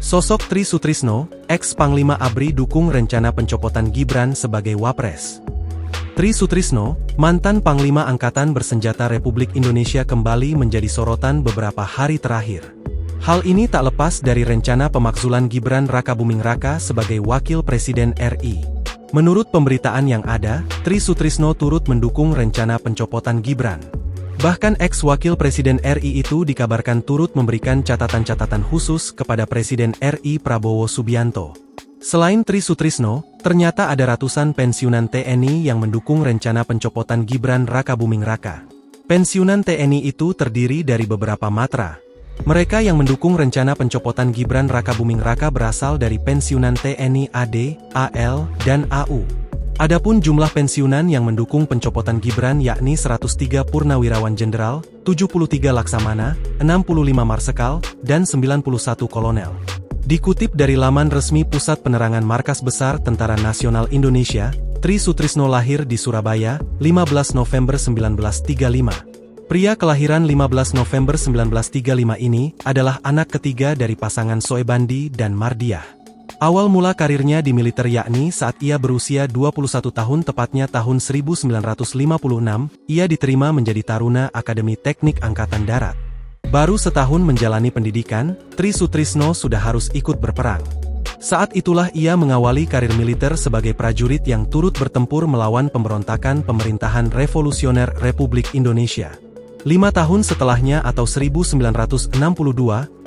Sosok Tri Sutrisno, ex-Panglima ABRI dukung rencana pencopotan Gibran sebagai Wapres. Tri Sutrisno, mantan Panglima Angkatan Bersenjata Republik Indonesia kembali menjadi sorotan beberapa hari terakhir. Hal ini tak lepas dari rencana pemakzulan Gibran Rakabuming Raka sebagai Wakil Presiden RI. Menurut pemberitaan yang ada, Tri Sutrisno turut mendukung rencana pencopotan Gibran. Bahkan ex-Wakil Presiden RI itu dikabarkan turut memberikan catatan-catatan khusus kepada Presiden RI Prabowo Subianto. Selain Tri Sutrisno, ternyata ada ratusan pensiunan TNI yang mendukung rencana pencopotan Gibran Rakabuming Raka. Pensiunan TNI itu terdiri dari beberapa matra. Mereka yang mendukung rencana pencopotan Gibran Rakabuming Raka berasal dari pensiunan TNI AD, AL, dan AU. Adapun jumlah pensiunan yang mendukung pencopotan Gibran yakni 103 Purnawirawan Jenderal, 73 Laksamana, 65 Marsekal, dan 91 Kolonel. Dikutip dari laman resmi Pusat Penerangan Markas Besar Tentara Nasional Indonesia, Tri Sutrisno lahir di Surabaya, 15 November 1935. Pria kelahiran 15 November 1935 ini adalah anak ketiga dari pasangan Soebandi dan Mardiah. Awal mula karirnya di militer yakni saat ia berusia 21 tahun tepatnya tahun 1956, ia diterima menjadi taruna Akademi Teknik Angkatan Darat. Baru setahun menjalani pendidikan, Tri Sutrisno sudah harus ikut berperang. Saat itulah ia mengawali karir militer sebagai prajurit yang turut bertempur melawan pemberontakan pemerintahan revolusioner Republik Indonesia. 5 tahun setelahnya atau 1962,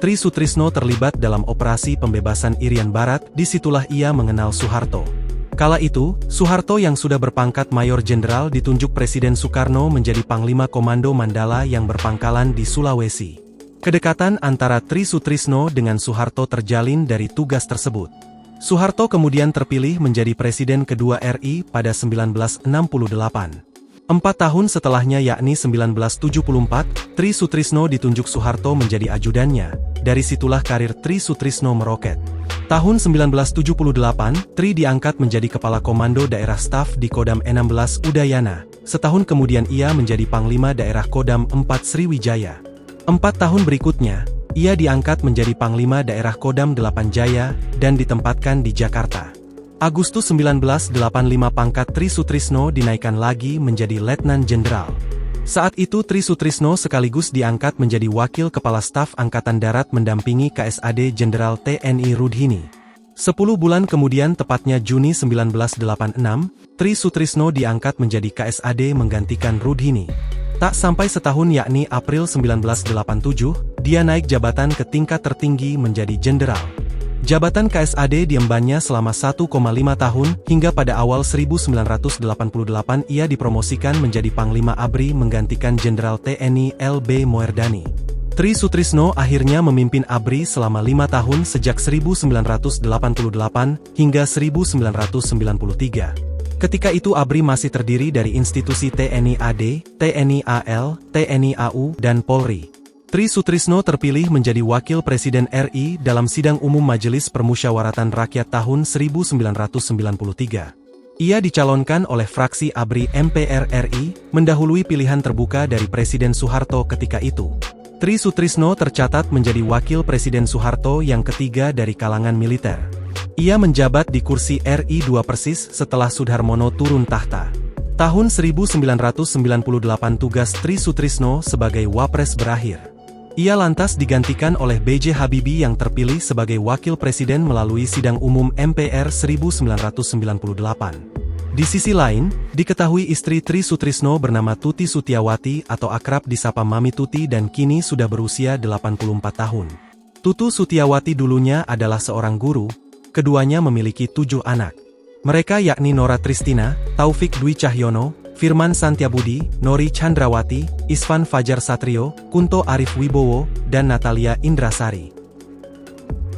Tri Sutrisno terlibat dalam operasi pembebasan Irian Barat, disitulah ia mengenal Soeharto. Kala itu, Soeharto yang sudah berpangkat Mayor Jenderal ditunjuk Presiden Soekarno menjadi Panglima Komando Mandala yang berpangkalan di Sulawesi. Kedekatan antara Tri Sutrisno dengan Soeharto terjalin dari tugas tersebut. Soeharto kemudian terpilih menjadi Presiden kedua RI pada 1968. 4 tahun setelahnya yakni 1974, Tri Sutrisno ditunjuk Soeharto menjadi ajudannya, dari situlah karir Tri Sutrisno meroket. Tahun 1978, Tri diangkat menjadi Kepala Komando Daerah Staf di Kodam 16 Udayana, setahun kemudian ia menjadi Panglima Daerah Kodam 4 Sriwijaya. 4 tahun berikutnya, ia diangkat menjadi Panglima Daerah Kodam 8 Jaya, dan ditempatkan di Jakarta. Agustus 1985 pangkat Tri Sutrisno dinaikkan lagi menjadi Letnan Jenderal. Saat itu Tri Sutrisno sekaligus diangkat menjadi Wakil Kepala Staf Angkatan Darat mendampingi KSAD Jenderal TNI Rudhini. 10 bulan kemudian tepatnya Juni 1986, Tri Sutrisno diangkat menjadi KSAD menggantikan Rudhini. Tak sampai setahun yakni April 1987, dia naik jabatan ke tingkat tertinggi menjadi Jenderal. Jabatan KSAD diembannya selama 1,5 tahun, hingga pada awal 1988 ia dipromosikan menjadi Panglima ABRI menggantikan Jenderal TNI LB Moerdani. Tri Sutrisno akhirnya memimpin ABRI selama 5 tahun sejak 1988 hingga 1993. Ketika itu ABRI masih terdiri dari institusi TNI AD, TNI AL, TNI AU, dan Polri. Tri Sutrisno terpilih menjadi Wakil Presiden RI dalam Sidang Umum Majelis Permusyawaratan Rakyat tahun 1993. Ia dicalonkan oleh fraksi ABRI MPR RI, mendahului pilihan terbuka dari Presiden Soeharto ketika itu. Tri Sutrisno tercatat menjadi Wakil Presiden Soeharto yang ketiga dari kalangan militer. Ia menjabat di kursi RI 2 persis setelah Sudarmono turun tahta. Tahun 1998 tugas Tri Sutrisno sebagai Wapres berakhir. Ia lantas digantikan oleh B.J. Habibie yang terpilih sebagai Wakil Presiden melalui Sidang Umum MPR 1998. Di sisi lain, diketahui istri Tri Sutrisno bernama Tuti Sutiawati atau akrab disapa Mami Tuti dan kini sudah berusia 84 tahun. Tutu Sutiawati dulunya adalah seorang guru, keduanya memiliki 7 anak. Mereka yakni Nora Tristina, Taufik Dwi Cahyono, Firman Santiabudi, Nori Chandrawati, Isvan Fajar Satrio, Kunto Arif Wibowo, dan Natalia Indrasari.